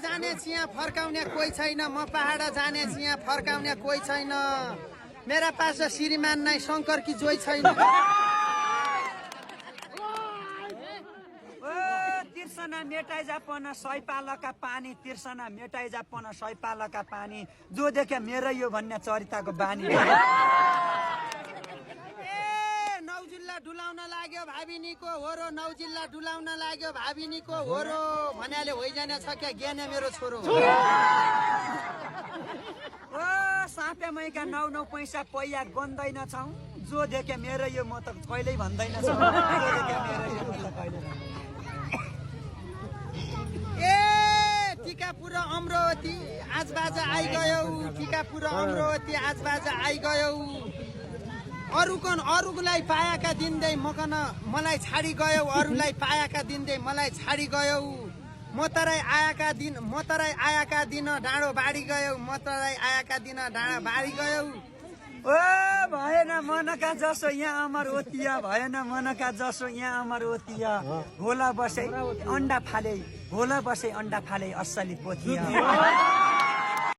जाने यहाँ फर्काउने कोही छैन म पहाड जाने यहाँ फर्काउने कोही छैन मेरा पास श्रीमान नै शंकर की जोई छैन तिर्सना मेटाइ जापन सयपालका पानी तिर्सना मेटाइ जापन सयपालका पानी जो देखे मेरो यो भन्ने चरिताको बानी नौ जिल्ला डुलाउन लाग्यो भाबिनीको हो र नौ जिल्ला डुलाउन लाग्यो भाबिनीको हो र भन्याले होइजाने छ क्या ज्ञान मेरो छोरो ओ सापे मैका 9 पैसा पैया गन्दैन छौ जो देखे मेरो यो म त कहिल्यै भन्दैन छौ जो देखे मेरो यो म त कहिल्यै टिकापुर अमरावती आज बाजा आइगयौ टिकापुर अमरावती आज बाजा आइगयौ अरूलाई पाएका दिँदै मलाई छाडी गयौ अरूलाई पाएका दिँदै मलाई छाडी गयौ म तराई आएका दिन डाँडो बाडी गयौ म तराई आएका दिन डाँडा बाडी गयौ ओ भएन मनका जसो यहाँ अमर ओतिया भएन मनका जसो यहाँ अमर ओतिया होला बसे अन्डा फाले होला बसे अन्डा फाले असली पोथिया